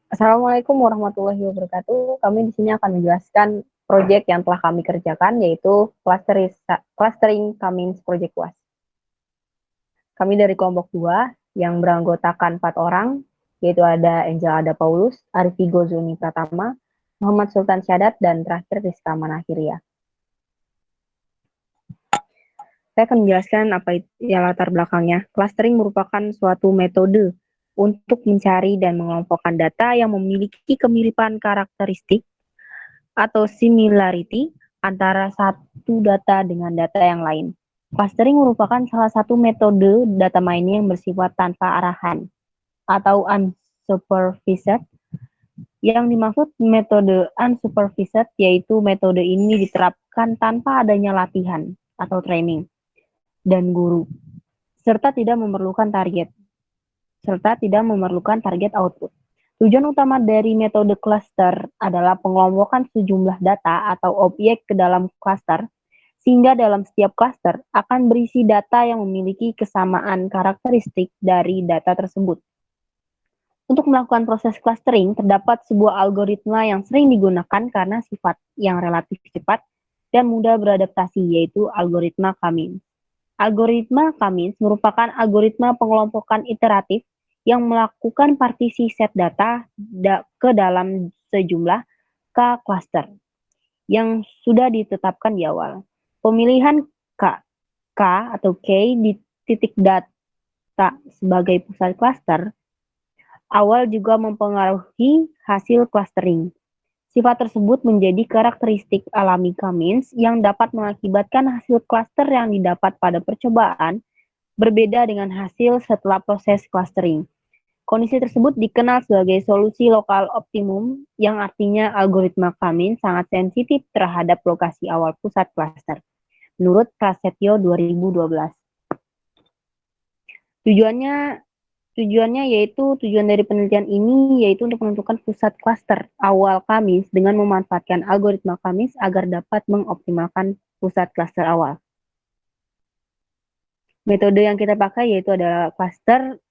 Assalamualaikum warahmatullahi wabarakatuh. Kami di sini akan menjelaskan proyek yang telah kami kerjakan, yaitu clustering Cummins Project UAS. Kami dari kelompok 2 yang beranggotakan 4 orang, yaitu ada Angel Ada Paulus, Arifigo Zuni Pratama, Muhammad Sultan Syadat, dan terakhir Rizka Manahiria. Saya akan menjelaskan apa itu latar belakangnya. Clustering merupakan suatu metode untuk mencari dan mengelompokkan data yang memiliki kemiripan karakteristik atau similarity antara satu data dengan data yang lain. Clustering merupakan salah satu metode data mining yang bersifat tanpa arahan atau unsupervised. Yang dimaksud metode unsupervised yaitu metode ini diterapkan tanpa adanya latihan atau training dan guru, serta tidak memerlukan target output. Tujuan utama dari metode cluster adalah pengelompokan sejumlah data atau objek ke dalam cluster, sehingga dalam setiap cluster akan berisi data yang memiliki kesamaan karakteristik dari data tersebut. Untuk melakukan proses clustering, terdapat sebuah algoritma yang sering digunakan karena sifat yang relatif cepat dan mudah beradaptasi, yaitu algoritma Cummins. Algoritma Cummins merupakan algoritma pengelompokan iteratif yang melakukan partisi set data ke dalam sejumlah K-cluster yang sudah ditetapkan di awal. Pemilihan K atau K di titik data sebagai pusat cluster awal juga mempengaruhi hasil clustering. Sifat tersebut menjadi karakteristik alami Cummins yang dapat mengakibatkan hasil cluster yang didapat pada percobaan berbeda dengan hasil setelah proses clustering. Kondisi tersebut dikenal sebagai solusi lokal optimum, yang artinya algoritma Cummins sangat sensitif terhadap lokasi awal pusat cluster, menurut Prasetyo 2012. Tujuan dari penelitian ini yaitu untuk menentukan pusat cluster awal Cummins dengan memanfaatkan algoritma Cummins agar dapat mengoptimalkan pusat cluster awal. Metode yang kita pakai yaitu adalah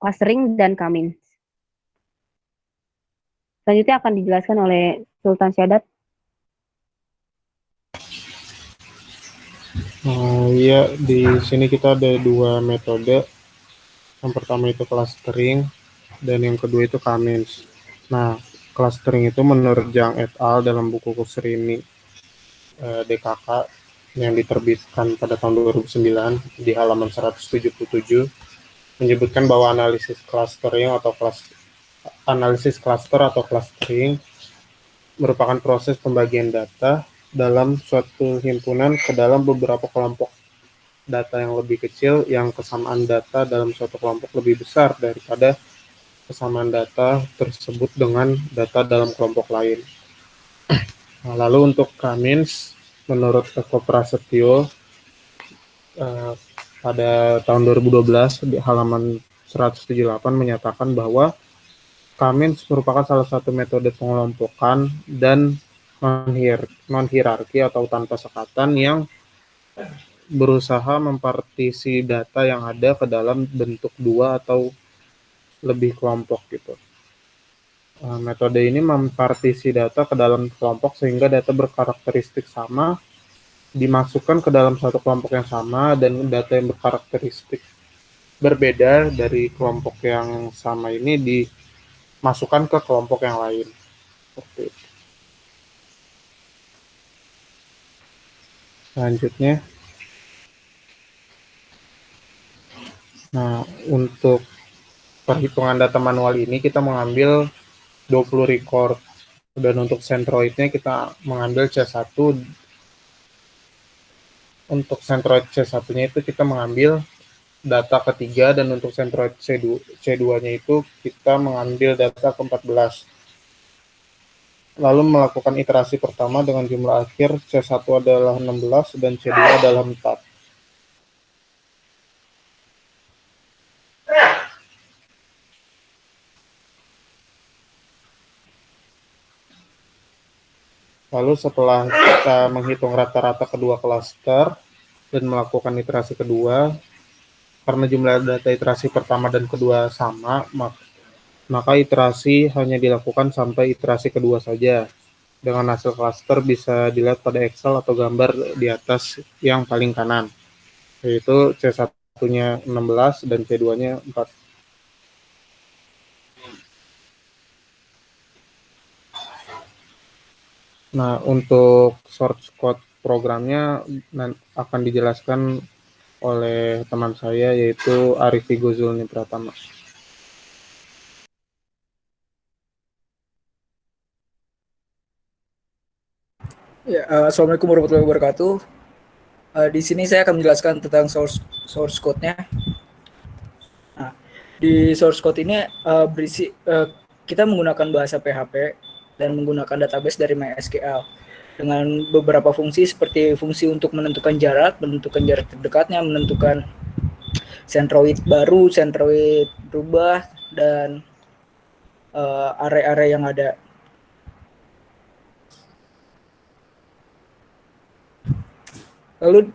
clustering dan Cummins. Selanjutnya akan dijelaskan oleh Sultan Syadat. Iya, di sini kita ada dua metode. Yang pertama itu clustering dan yang kedua itu Cummins. Nah, clustering itu menurut Zhang et al. Dalam buku Kusrini DKK yang diterbitkan pada tahun 2009 di halaman 177 menyebutkan bahwa analisis clustering atau clustering merupakan proses pembagian data dalam suatu himpunan ke dalam beberapa kelompok data yang lebih kecil, yang kesamaan data dalam suatu kelompok lebih besar daripada kesamaan data tersebut dengan data dalam kelompok lain. Nah, lalu untuk Cummins, menurut Eko Prasetyo pada tahun 2012 di halaman 178 menyatakan bahwa Cummins merupakan salah satu metode pengelompokan dan non-hierarki atau tanpa sekatan yang berusaha mempartisi data yang ada ke dalam bentuk dua atau lebih kelompok gitu. Metode ini mempartisi data ke dalam kelompok sehingga data berkarakteristik sama dimasukkan ke dalam satu kelompok yang sama dan data yang berkarakteristik berbeda dari kelompok yang sama ini dimasukkan ke kelompok yang lain. Seperti itu. Selanjutnya, nah untuk perhitungan data manual ini kita mengambil 20 record dan untuk centroidnya kita mengambil C1. Untuk centroid C1-nya itu kita mengambil data ketiga dan untuk centroid C2-nya itu kita mengambil data ke-14. Lalu melakukan iterasi pertama dengan jumlah akhir C1 adalah 16 dan C2 adalah 4. Lalu setelah kita menghitung rata-rata kedua klaster dan melakukan iterasi kedua, karena jumlah data iterasi pertama dan kedua sama, maka iterasi hanya dilakukan sampai iterasi kedua saja. Dengan hasil klaster bisa dilihat pada Excel atau gambar di atas yang paling kanan, yaitu C1-nya 16 dan C2-nya 4. Nah, untuk source code programnya akan dijelaskan oleh teman saya, yaitu Arif Vigo Zulni Pratama. Ya, Assalamualaikum warahmatullahi wabarakatuh. Di sini saya akan menjelaskan tentang source code-nya. Nah, di source code ini berisi kita menggunakan bahasa PHP dan menggunakan database dari MySQL dengan beberapa fungsi seperti fungsi untuk menentukan jarak terdekatnya, menentukan centroid baru, centroid berubah, dan array-array yang ada. Lalu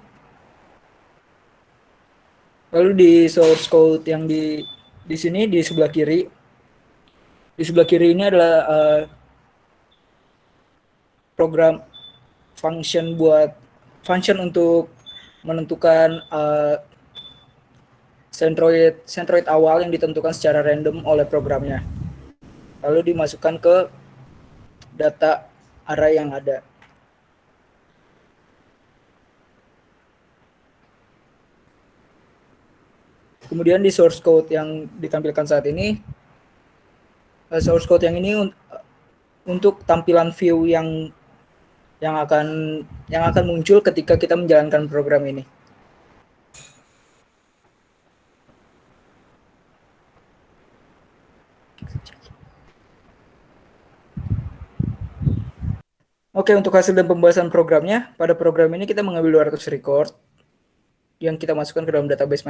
di source code yang di sini di sebelah kiri ini adalah program function untuk menentukan centroid awal yang ditentukan secara random oleh programnya, lalu dimasukkan ke data array yang ada. Kemudian di source code yang ditampilkan saat ini, source code yang ini untuk tampilan view yang akan muncul ketika kita menjalankan program ini. Oke, untuk hasil dan pembahasan programnya, pada program ini kita mengambil 200 record yang kita masukkan ke dalam database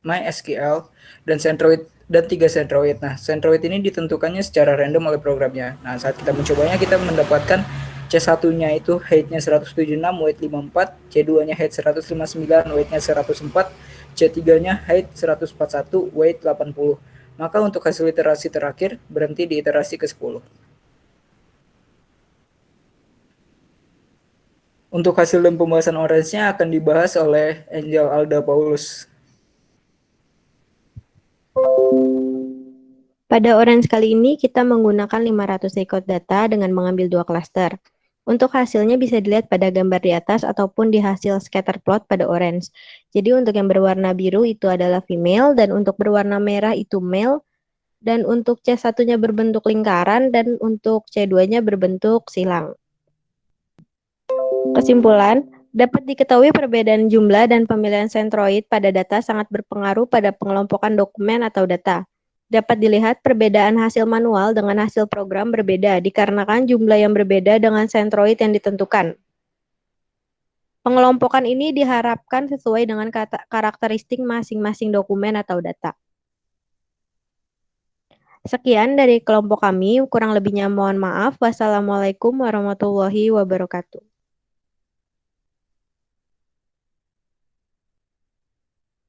MySQL dan centroid dan 3 centroid. Nah, centroid ini ditentukannya secara random oleh programnya. Nah, saat kita mencobanya kita mendapatkan C1-nya itu height-nya 176, weight 54, C2-nya height 159, weight-nya 104, C3-nya height 141, weight 80. Maka untuk hasil iterasi terakhir berhenti di iterasi ke-10. Untuk hasil dan pembahasan orange-nya akan dibahas oleh Angel Alda Paulus. Pada orange kali ini kita menggunakan 500 record data dengan mengambil 2 klaster. Untuk hasilnya bisa dilihat pada gambar di atas ataupun di hasil scatter plot pada orange. Jadi untuk yang berwarna biru itu adalah female, dan untuk berwarna merah itu male, dan untuk C1-nya berbentuk lingkaran, dan untuk C2-nya berbentuk silang. Kesimpulan, dapat diketahui perbedaan jumlah dan pemilihan centroid pada data sangat berpengaruh pada pengelompokan dokumen atau data. Dapat dilihat perbedaan hasil manual dengan hasil program berbeda dikarenakan jumlah yang berbeda dengan centroid yang ditentukan. Pengelompokan ini diharapkan sesuai dengan karakteristik masing-masing dokumen atau data. Sekian dari kelompok kami, kurang lebihnya mohon maaf. Wassalamualaikum warahmatullahi wabarakatuh.